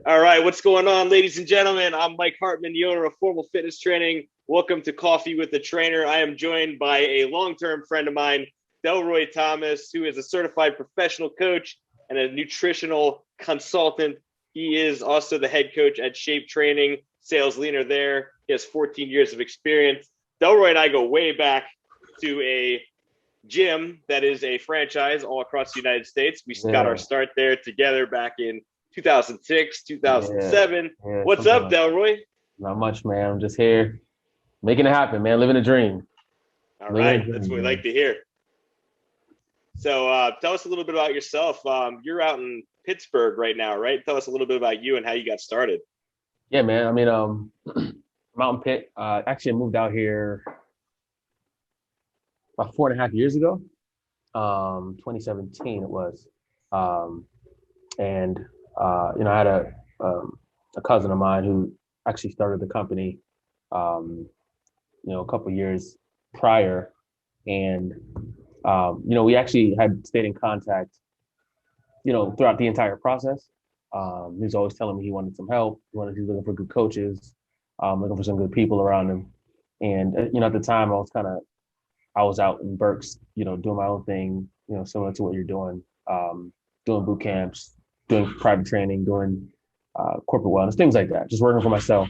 All right, what's going on, ladies and gentlemen? I'm Mike Hartman, the owner of Formal Fitness Training. Welcome to Coffee with the Trainer. I am joined by a long-term friend of mine, Delroy Thomas, who is a certified professional coach and a nutritional consultant. He is also the head coach at Shape Training, sales leader there. He has 14 years of experience. Delroy and I go way back to a gym that is a franchise all across the United States. We got our Yeah, start there together back in 2006, yeah, 2007. yeah, What's something up, like that. Delroy? Not much, man. I'm just here making it happen, man. Living a dream. All Living a right, that's dream, what we like man. to hear. So, tell us a little bit about yourself. You're out in Pittsburgh right now, right? Tell us a little bit about you and how you got started. Yeah, man. Mountain Pitt. Actually, I moved out here about 4.5 years ago. 2017 it was. Um, and I had a cousin of mine who actually started the company, um, a couple years prior, and we actually had stayed in contact, throughout the entire process. He was always telling me he wanted some help. He was looking for good coaches, looking for some good people around him. And at the time, I was out in Berks, doing my own thing, similar to what you're doing, doing boot camps, doing private training, doing corporate wellness, things like that. Just working for myself.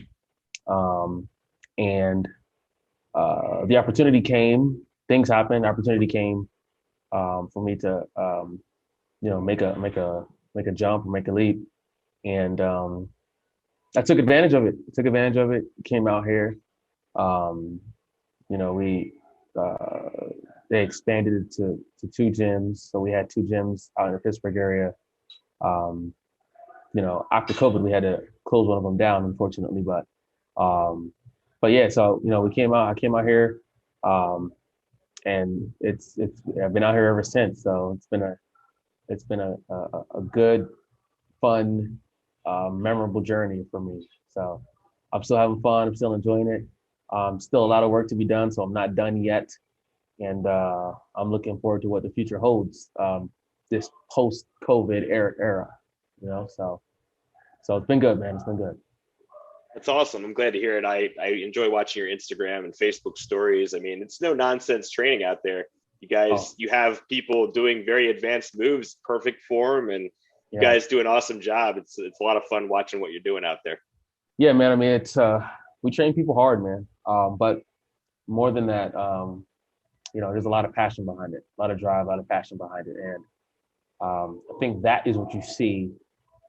Um, and the opportunity came. Things happened. Opportunity came for me to make a jump or make a leap, and I took advantage of it. Took advantage of it. Came out here. Um, we they expanded it to two gyms, so we had two gyms out in the Pittsburgh area. Um, After COVID, we had to close one of them down, unfortunately, um, but yeah. So we came out. I came out here, um, and it's I've been out here ever since. So it's been a good, fun, memorable journey for me. So I'm still having fun. I'm still enjoying it. Still a lot of work to be done, so I'm not done yet. And I'm looking forward to what the future holds. This post-COVID era. So it's been good, man. It's been good. That's awesome. I'm glad to hear it. I enjoy watching your Instagram and Facebook stories. I mean, it's no nonsense training out there. You Oh, guys, you have people doing very advanced moves, perfect form, and you yeah, guys do an awesome job. It's a lot of fun watching what you're doing out there. yeah, man. I mean, it's we train people hard, man. But more than that, there's a lot of passion behind it, a lot of drive, a lot of passion behind it, and I think that is what you see.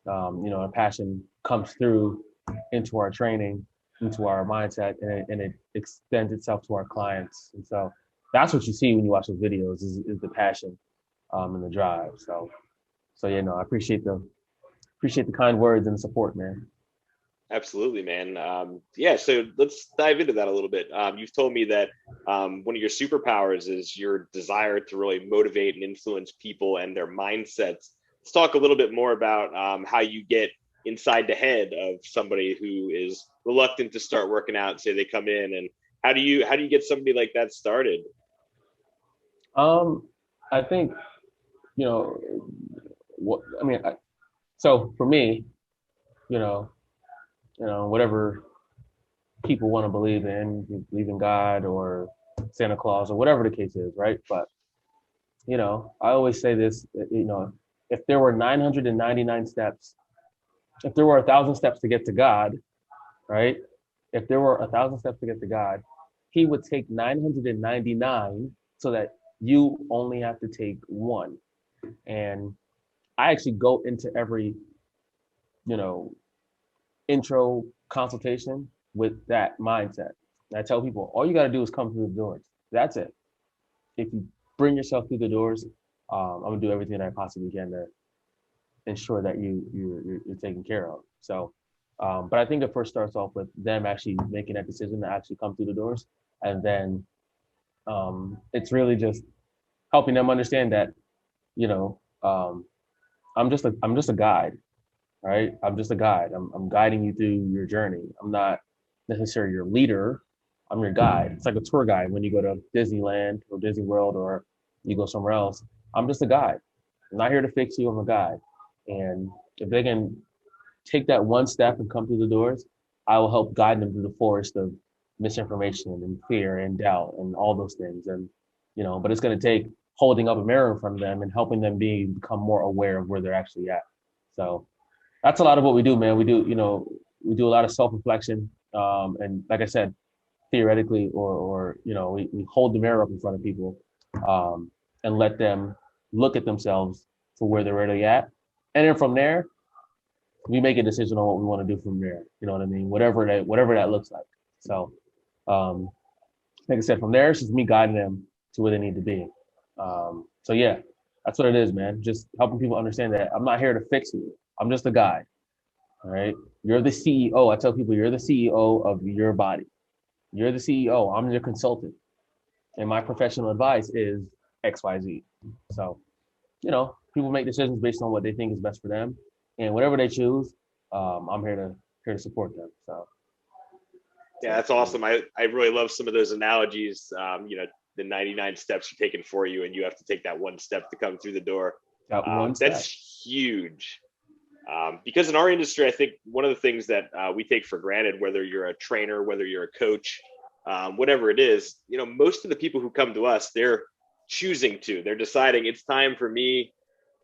A passion comes through into our training, into our mindset, and it extends itself to our clients. And so that's what you see when you watch those videos is the passion and the drive. So I appreciate the kind words and the support, man. Absolutely, man. Yeah, so let's dive into that a little bit. You've told me that one of your superpowers is your desire to really motivate and influence people and their mindsets. Let's talk a little bit more about how you get inside the head of somebody who is reluctant to start working out. Say they come in, and how do you get somebody like that started? Um, I think you know what I mean. So for me, you know, whatever people want to believe in, believe in God or Santa Claus or whatever the case is, right? But I always say this, if there were 999 steps, if there were 1,000 steps to get to God, right? If there were 1,000 steps to get to God, He would take 999 so that you only have to take one. And I actually go into every, you know, intro consultation with that mindset. And I tell people, all you got to do is come through the doors. That's it. If you bring yourself through the doors, I'm gonna do everything I possibly can to ensure that you're taken care of. So, but I think it first starts off with them actually making that decision to actually come through the doors, and then it's really just helping them understand that you know I'm just a guide, right? I'm just a guide. I'm guiding you through your journey. I'm not necessarily your leader. I'm your guide. It's like a tour guide when you go to Disneyland or Disney World or you go somewhere else. I'm just a guide. I'm not here to fix you. I'm a guide. And if they can take that one step and come through the doors, I will help guide them through the forest of misinformation and fear and doubt and all those things. And, but it's going to take holding up a mirror in front of them and helping them become more aware of where they're actually at. So that's a lot of what we do, man. We do a lot of self-reflection. And like I said, theoretically, or we hold the mirror up in front of people and let them look at themselves for where they're really at. And then from there, we make a decision on what we want to do from there. You know what I mean? Whatever that looks like. So, like I said, from there, it's just me guiding them to where they need to be. So yeah, that's what it is, man. Just helping people understand that I'm not here to fix you. I'm just a guide. All right. You're the CEO. I tell people you're the CEO of your body. You're the CEO. I'm your consultant. And my professional advice is XYZ. So, people make decisions based on what they think is best for them. And whatever they choose, I'm here to support them. So yeah, that's awesome. I really love some of those analogies. The 99 steps are taken for you, and you have to take that one step to come through the door. That's huge. Because in our industry, I think one of the things that we take for granted, whether you're a trainer, whether you're a coach, whatever it is, most of the people who come to us, they're they're deciding it's time for me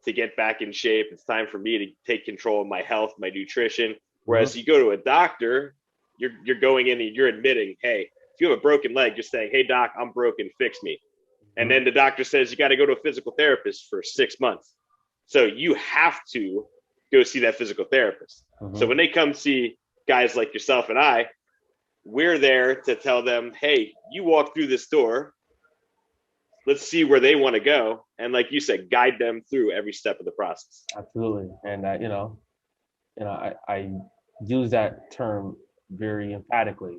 to get back in shape. It's time for me to take control of my health, my nutrition. Whereas you go to a doctor, you're going in and you're admitting, hey, if you have a broken leg, you're saying, hey, doc, I'm broken, fix me. And then the doctor says you got to go to a physical therapist for 6 months. So you have to go see that physical therapist. So when they come see guys like yourself and I, we're there to tell them, hey, you walk through this door. Let's see where they want to go. And like you said, guide them through every step of the process. Absolutely. And, I use that term very emphatically.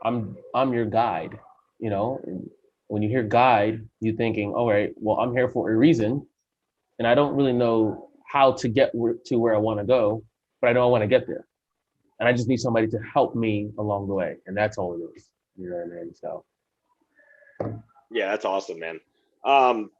I'm your guide. When you hear guide, you're thinking, all right, well, I'm here for a reason. And I don't really know how to get to where I want to go, but I know I want to get there. And I just need somebody to help me along the way. And that's all it is. You know what I mean? So. Yeah, that's awesome, man.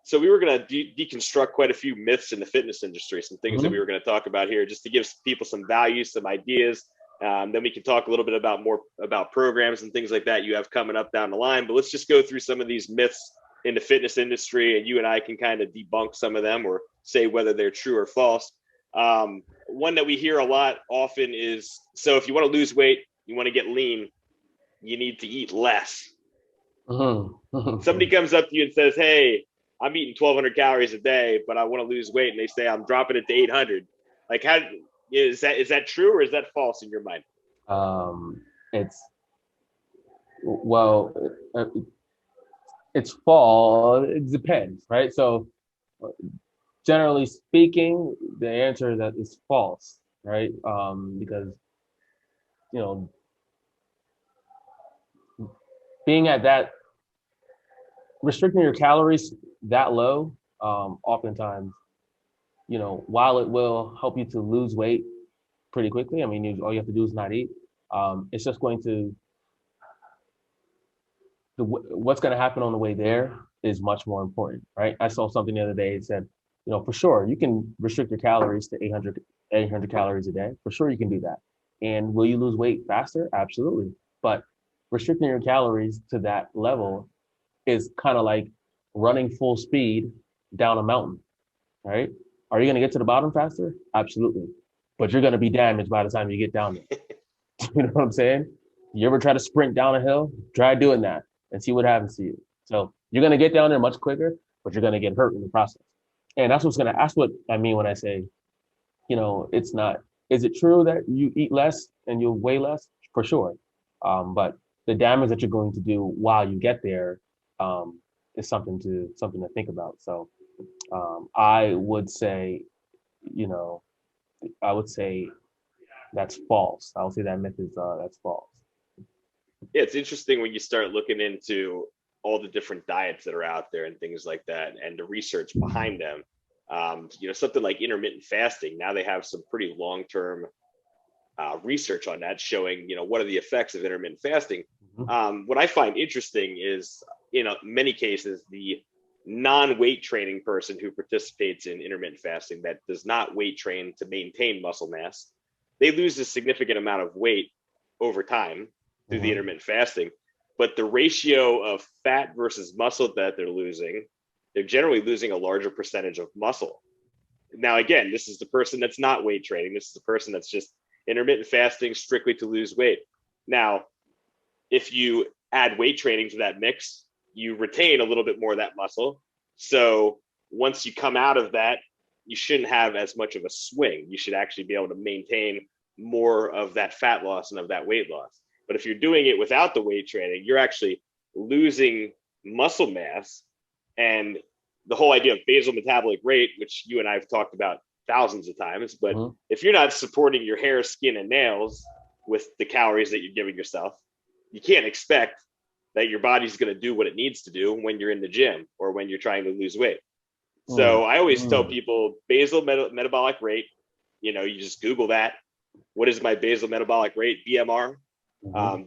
So we were going to deconstruct quite a few myths in the fitness industry, some things that we were going to talk about here, just to give people some value, some ideas. Then we can talk a little bit about programs and things like that you have coming up down the line. But let's just go through some of these myths in the fitness industry, and you and I can kind of debunk some of them or say whether they're true or false. One that we hear a lot often is, so if you want to lose weight, you want to get lean, you need to eat less. Somebody comes up to you and says, hey, I'm eating 1,200 calories a day, but I want to lose weight. And they say, I'm dropping it to 800. Like, how is that true, or is that false in your mind? It's false. It depends, right? So generally speaking, the answer is that it's false, right? Because, being at that, restricting your calories that low, oftentimes, while it will help you to lose weight pretty quickly, I mean, all you have to do is not eat. It's just going to, what's going to happen on the way there is much more important, right? I saw something the other day. It said, for sure, you can restrict your calories to 800 calories a day. For sure, you can do that. And will you lose weight faster? Absolutely. But restricting your calories to that level is kind of like running full speed down a mountain, right? Are you going to get to the bottom faster? Absolutely. But you're going to be damaged by the time you get down there. You know what I'm saying? You ever try to sprint down a hill? Try doing that and see what happens to you. So you're going to get down there much quicker, but you're going to get hurt in the process. And that's what I mean when I say, it's not, is it true that you eat less and you'll weigh less? For sure. But the damage that you're going to do while you get there is something to think about. So I would say that's false. I would say that myth is that's false. Yeah, it's interesting when you start looking into all the different diets that are out there and things like that, and the research behind them. Something like intermittent fasting. Now they have some pretty long-term research on that, showing what are the effects of intermittent fasting. What I find interesting is, in many cases, the non-weight training person who participates in intermittent fasting that does not weight train to maintain muscle mass, they lose a significant amount of weight over time through the intermittent fasting. But the ratio of fat versus muscle that they're generally losing a larger percentage of muscle. Now, again, this is the person that's not weight training. This is the person that's just intermittent fasting strictly to lose weight. Now, if you add weight training to that mix, you retain a little bit more of that muscle. So once you come out of that, you shouldn't have as much of a swing. You should actually be able to maintain more of that fat loss and of that weight loss. But if you're doing it without the weight training, you're actually losing muscle mass. And the whole idea of basal metabolic rate, which you and I have talked about thousands of times, but if you're not supporting your hair, skin, and nails with the calories that you're giving yourself, you can't expect that your body's going to do what it needs to do when you're in the gym or when you're trying to lose weight. So I always tell people basal metabolic rate, you just Google that. What is my basal metabolic rate, BMR?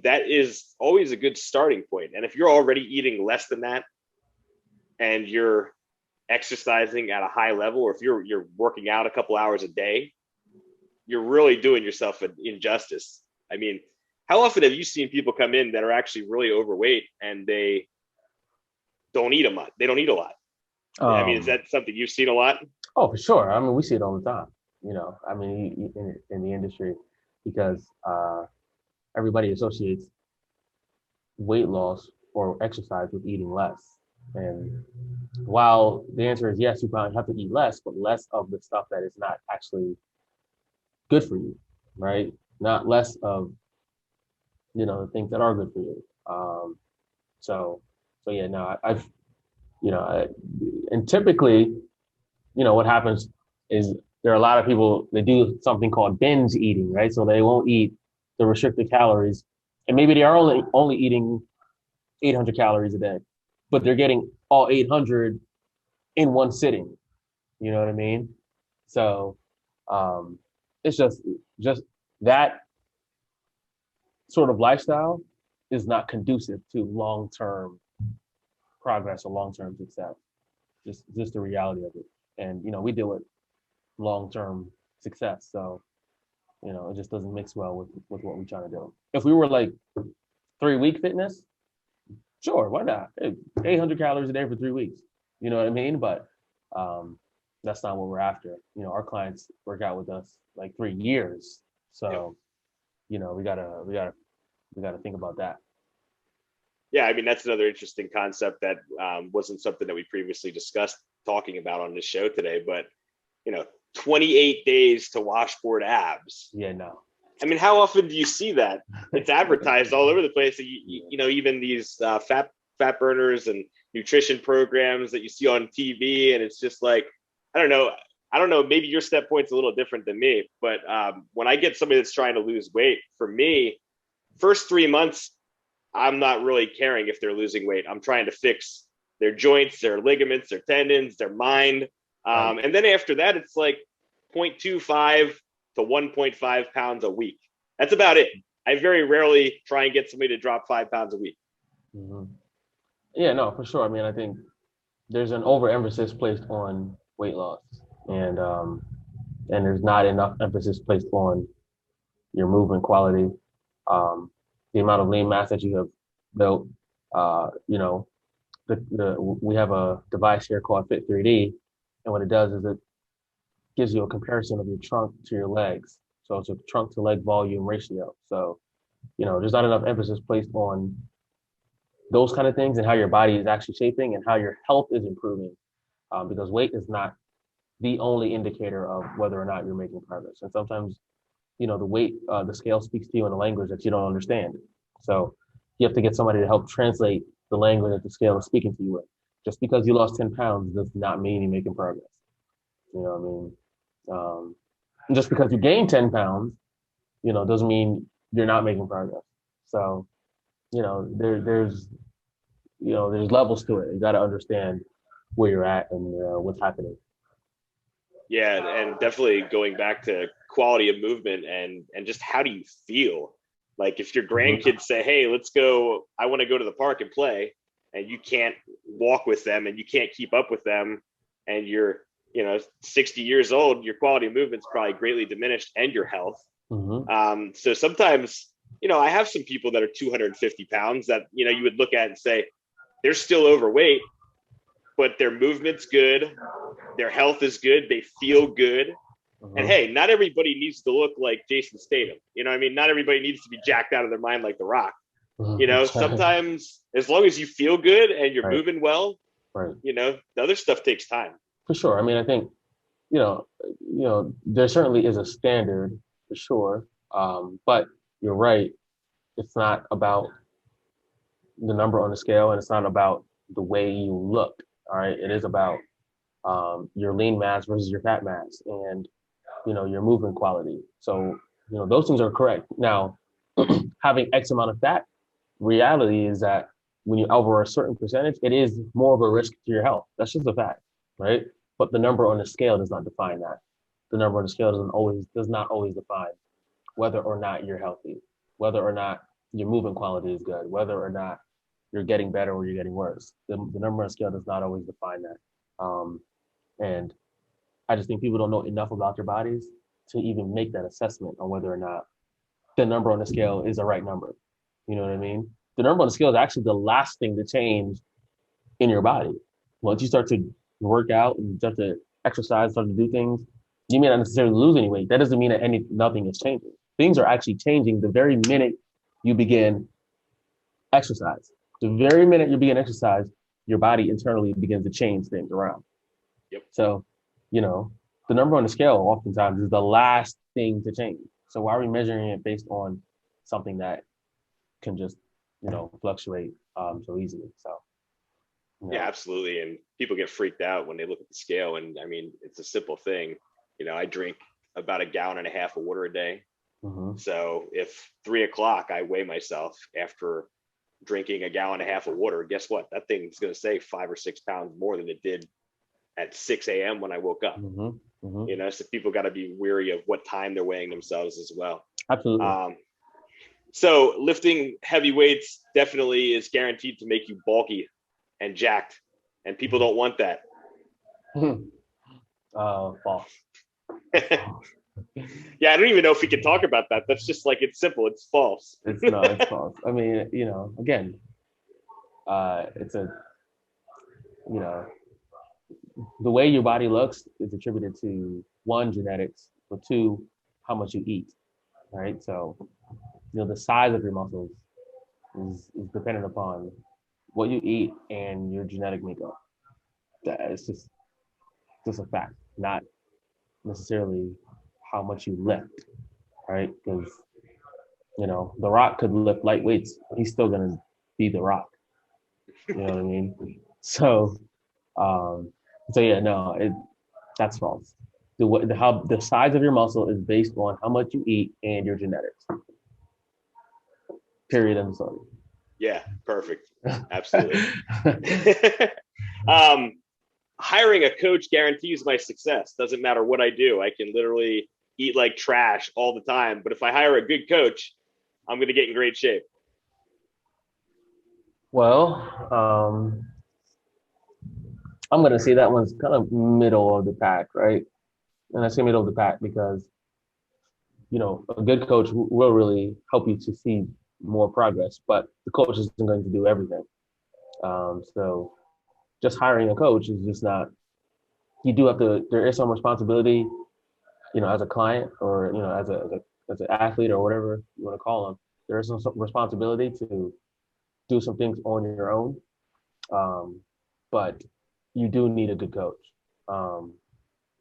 That is always a good starting point. And if you're already eating less than that and you're exercising at a high level, or if you're working out a couple hours a day, you're really doing yourself an injustice. I mean, how often have you seen people come in that are actually really overweight and they don't eat a lot? They don't eat a lot. I mean, is that something you've seen a lot? Oh, for sure. I mean, we see it all the time, I mean, in the industry, because everybody associates weight loss or exercise with eating less. And while the answer is yes, you probably have to eat less, but less of the stuff that is not actually good for you, right? Not less of, the things that are good for you. So yeah, no, and typically, what happens is there are a lot of people that do something called binge eating, right? So they won't eat the restricted calories, and maybe they are only eating 800 calories a day, but they're getting all 800 in one sitting. You know what I mean? So it's just that sort of lifestyle is not conducive to long-term progress or long-term success. Just the reality of it. And we deal with long-term success, so it just doesn't mix well with what we're trying to do. If we were like 3-week fitness, sure, why not? Hey, 800 calories a day for 3 weeks. You know what I mean? But that's not what we're after. Our clients work out with us like 3 years, so we gotta think about that. Yeah, I mean, that's another interesting concept that wasn't something that we previously discussed talking about on this show today, but 28 days to washboard abs. Yeah, no. I mean, how often do you see that? It's advertised all over the place. Even these fat burners and nutrition programs that you see on TV, and it's just like, I don't know. Maybe your step point's a little different than me, but when I get somebody that's trying to lose weight, for me, first 3 months, I'm not really caring if they're losing weight. I'm trying to fix their joints, their ligaments, their tendons, their mind. And then after that, it's like 0.25 to 1.5 pounds a week. That's about it. I very rarely try and get somebody to drop 5 pounds a week. Yeah, no, for sure. I mean, I think there's an overemphasis placed on weight loss, and there's not enough emphasis placed on your movement quality, the amount of lean mass that you have built. We have a device here called Fit 3D, and what it does is it gives you a comparison of your trunk to your legs. So it's a trunk to leg volume ratio. So, there's not enough emphasis placed on those kind of things and how your body is actually shaping and how your health is improving, because weight is not the only indicator of whether or not you're making progress. And sometimes, the weight, the scale speaks to you in a language that you don't understand. So you have to get somebody to help translate the language that the scale is speaking to you with. Just because you lost 10 pounds does not mean you're making progress. You know what I mean? Just because you gained 10 pounds, doesn't mean you're not making progress. So, there's levels to it. You got to understand where you're at and what's happening. Yeah, and definitely going back to quality of movement and just how do you feel? Like if your grandkids say, hey, let's go, I want to go to the park and play. and you can't walk with them and you can't keep up with them, and you're, 60 years old, your quality of movement's probably greatly diminished, and your health. So sometimes, I have some people that are 250 pounds that, you would look at and say, they're still overweight, but their movement's good. Their health is good. They feel good. And hey, not everybody needs to look like Jason Statham. Not everybody needs to be jacked out of their mind like The Rock. Sometimes as long as you feel good and you're moving well, the other stuff takes time. For sure. I mean, I think, there certainly is a standard for sure. But you're right. It's not about the number on the scale, and it's not about the way you look. All right. It is about your lean mass versus your fat mass, and, your movement quality. So, those things are correct. Now, having X amount of fat, reality is that when you over a certain percentage, it is more of a risk to your health. That's just a fact, right? But the number on the scale does not define that. The number on the scale does not always define whether or not you're healthy, whether or not your movement quality is good, whether or not you're getting better or you're getting worse. The number on the scale does not always define that. And I just think people don't know enough about their bodies to even make that assessment on whether or not the number on the scale is the right number. You know what I mean? The number on the scale is actually the last thing to change in your body. Once you start to work out and start to exercise, start to do things, you may not necessarily lose any weight. That doesn't mean that nothing is changing. Things are actually changing the very minute you begin exercise. The very minute you begin exercise, your body internally begins to change things around. Yep. So, the number on the scale oftentimes is the last thing to change. So why are we measuring it based on something that can just, fluctuate so easily? So. Yeah, absolutely. And people get freaked out when they look at the scale. And I mean, it's a simple thing. I drink about 1.5 gallons of water a day. So if 3:00 I weigh myself after drinking 1.5 gallons of water, guess what? That thing's going to say 5 or 6 pounds more than it did at 6 a.m. when I woke up. So people got to be wary of what time they're weighing themselves as well. Absolutely. So lifting heavy weights definitely is guaranteed to make you bulky and jacked, and people don't want that. False. Yeah, I don't even know if we can talk about that. That's just like, it's simple. It's false. It's false. I mean, again, it's the way your body looks is attributed to 1, genetics, but 2, how much you eat, right? So, the size of your muscles is dependent upon what you eat and your genetic makeup. It's just a fact, not necessarily how much you lift, right? Because, The Rock could lift light weights. He's still going to be The Rock. You know what I mean? So yeah, no, that's false. The size of your muscle is based on how much you eat and your genetics. Period. End of story. Yeah, perfect. Absolutely. Hiring a coach guarantees my success. Doesn't matter what I do. I can literally eat like trash all the time. But if I hire a good coach, I'm going to get in great shape. Well, I'm going to say that one's kind of middle of the pack, right? And I say middle of the pack because, a good coach will really help you to see more progress, but the coach isn't going to do everything. So just hiring a coach is just not, you do have to, there is some responsibility, as a client or, as an athlete or whatever you want to call them, there is some responsibility to do some things on your own. But you do need a good coach.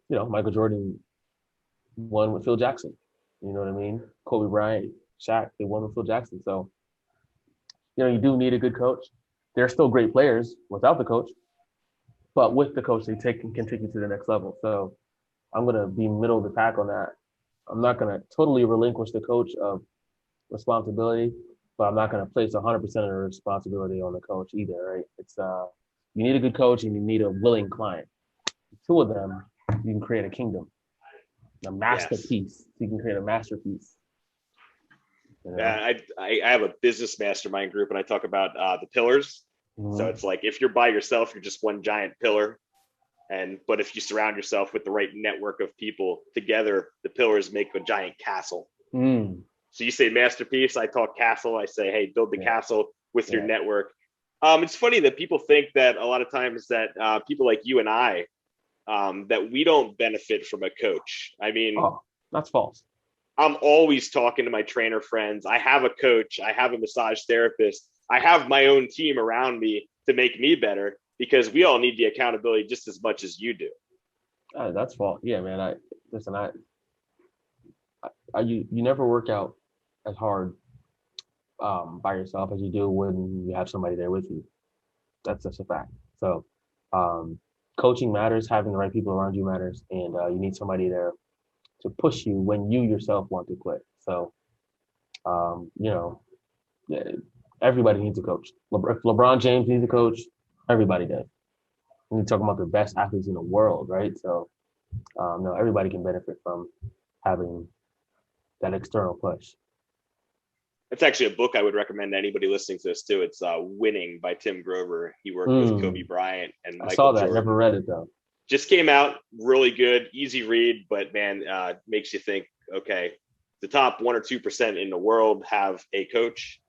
Michael Jordan won with Phil Jackson. You know what I mean? Kobe Bryant, Shaq, they won with Phil Jackson. So, you do need a good coach. They're still great players without the coach, but with the coach, they can take you to the next level. So I'm going to be middle of the pack on that. I'm not going to totally relinquish the coach of responsibility, but I'm not going to place 100% of the responsibility on the coach either, right? It's you need a good coach and you need a willing client. The 2 of them, you can create a kingdom, a masterpiece. Yes. You can create a masterpiece. Yeah, I have a business mastermind group, and I talk about the pillars. So it's like, if you're by yourself, you're just one giant pillar. But if you surround yourself with the right network of people together, the pillars make a giant castle. So you say masterpiece, I talk castle. I say, hey, build the castle with your network. It's funny that people think that a lot of times that people like you and I, that we don't benefit from a coach. I mean, that's false. I'm always talking to my trainer friends. I have a coach. I have a massage therapist. I have my own team around me to make me better, because we all need the accountability just as much as you do. That's false. Yeah, man. You never work out as hard by yourself as you do when you have somebody there with you. That's just a fact. So coaching matters, having the right people around you matters, and you need somebody there to push you when you yourself want to quit. So everybody needs a coach. If LeBron James needs a coach, everybody does. We're talking about the best athletes in the world, right? So no, everybody can benefit from having that external push. It's actually a book I would recommend to anybody listening to this too. It's Winning by Tim Grover. He worked with Kobe Bryant and Michael I saw that. Jordan. Never read it though. Just came out, really good, easy read, but man, makes you think, okay, the top 1 or 2% in the world have a coach.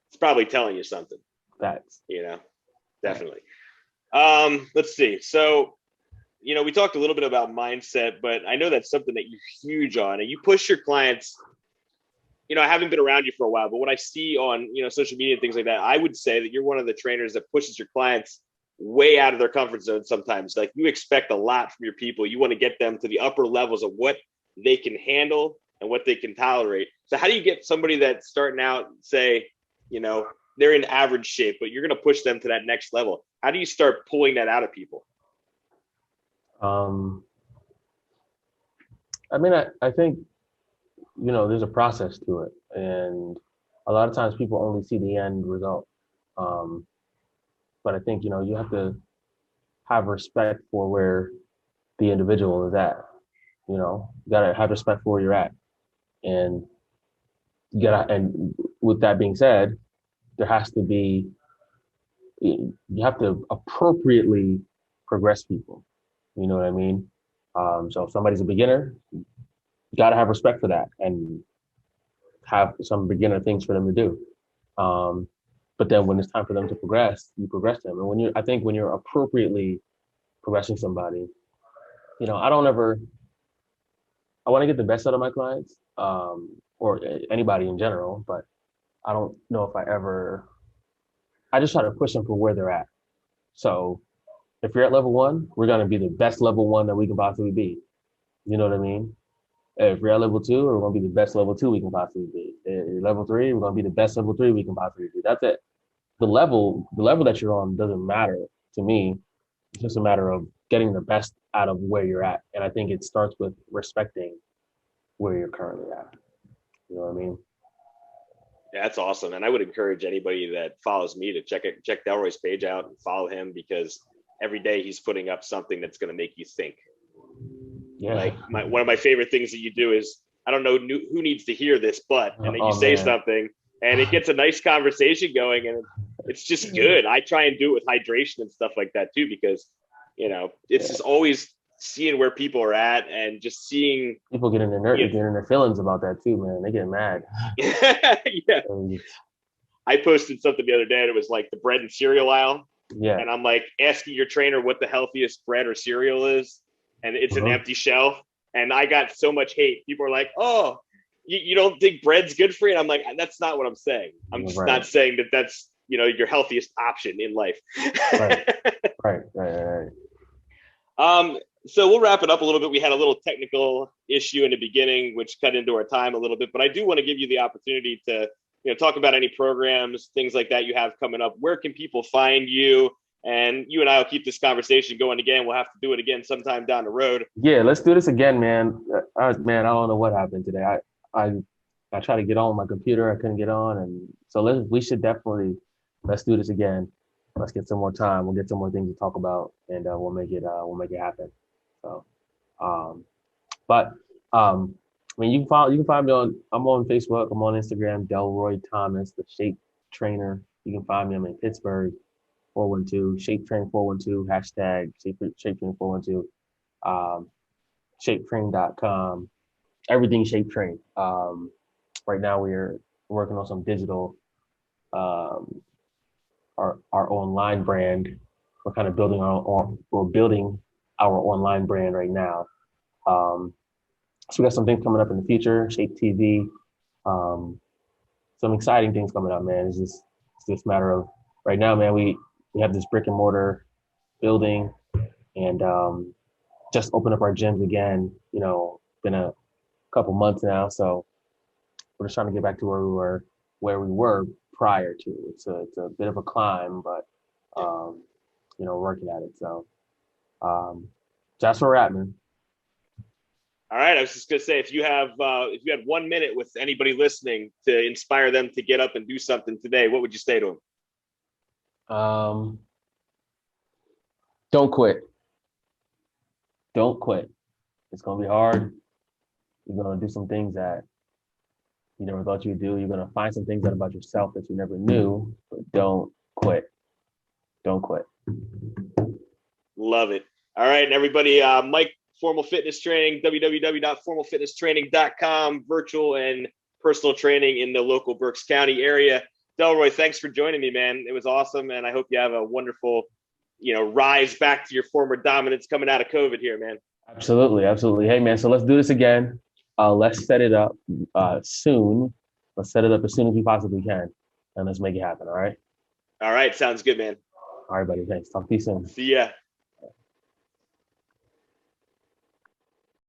It's probably telling you something. That's, definitely. Let's see. So, we talked a little bit about mindset, but I know that's something that you're huge on, and you push your clients. I haven't been around you for a while, but what I see on, social media and things like that, I would say that you're one of the trainers that pushes your clients way out of their comfort zone sometimes. Like, you expect a lot from your people. You want to get them to the upper levels of what they can handle and what they can tolerate. So how do you get somebody that's starting out, say, they're in average shape, but you're going to push them to that next level? How do you start pulling that out of people? I think, there's a process to it. And a lot of times people only see the end result. But I think, you have to have respect for where the individual is at. You gotta have respect for where you're at. And and with that being said, there has to be, you have to appropriately progress people. You know what I mean? So if somebody's a beginner, you gotta have respect for that and have some beginner things for them to do. But then when it's time for them to progress, you progress them. And I think when you're appropriately progressing somebody, I want to get the best out of my clients, or anybody in general, but I don't know if I just try to push them for where they're at. So if you're at level 1, we're going to be the best level 1 that we can possibly be. You know what I mean? If you're at level 2, we're going to be the best level 2 we can possibly be. If you're level 3, we're going to be the best level 3 we can possibly be. That's it. The level that you're on doesn't matter to me. It's just a matter of getting the best out of where you're at. And I think it starts with respecting where you're currently at. You know what I mean? Yeah, that's awesome. And I would encourage anybody that follows me to check Delroy's page out and follow him, because every day he's putting up something that's going to make you think. Yeah. Like one of my favorite things that you do is, I don't know who needs to hear this, but, and then you say something and it gets a nice conversation going, and it's just good. I try and do it with hydration and stuff like that too, because, it's just always seeing where people are at and just seeing people get in their feelings about that too, man. They get mad. Yeah. I posted something the other day and it was like the bread and cereal aisle. Yeah. And I'm like asking your trainer what the healthiest bread or cereal is, and it's an empty shelf. And I got so much hate. People are like, "Oh, you don't think bread's good for you?" And I'm like, that's not what I'm saying. I'm just not saying that that's, your healthiest option in life. Right. So we'll wrap it up a little bit. We had a little technical issue in the beginning, which cut into our time a little bit, but I do want to give you the opportunity to, talk about any programs, things like that you have coming up. Where can people find you? And you and I will keep this conversation going again. We'll have to do it again sometime down the road. Yeah, let's do this again, man. I don't know what happened today. I tried to get on my computer. I couldn't get on. And so let's do this again. Let's get some more time. We'll get some more things to talk about, and we'll make it happen. So, you can find me I'm on Facebook. I'm on Instagram, Delroy Thomas, the shape trainer. You can find me. I'm in Pittsburgh. 412, Shape Train 412, hashtag Shape Train 412, shapetrain.com, everything Shape Train. Right now we're working on some digital, um, our online brand. We're kind of building our online brand right now. So we got some things coming up in the future, Shape TV, some exciting things coming up, man. It's just a matter of right now, man. We have this brick and mortar building, and just open up our gyms again. Been a couple months now, so we're just trying to get back to where we were prior to. It's a bit of a climb, but working at it. So that's where we're at, man. All right. I was just gonna say, if you had 1 minute with anybody listening to inspire them to get up and do something today, what would you say to them? Don't quit. Don't quit. It's gonna be hard. You're gonna do some things that you never thought you'd do. You're gonna find some things out about yourself that you never knew, but don't quit. Don't quit. Love it. All right, and everybody, Mike, Formal Fitness Training, www.formalfitnesstraining.com, virtual and personal training in the local Berks County area. Delroy, thanks for joining me, man. It was awesome, and I hope you have a wonderful, rise back to your former dominance coming out of COVID here, man. Absolutely, absolutely. Hey, man. So let's do this again. Let's set it up soon. Let's set it up as soon as we possibly can, and let's make it happen. All right. All right, sounds good, man. All right, buddy. Thanks. Talk to you soon. See ya.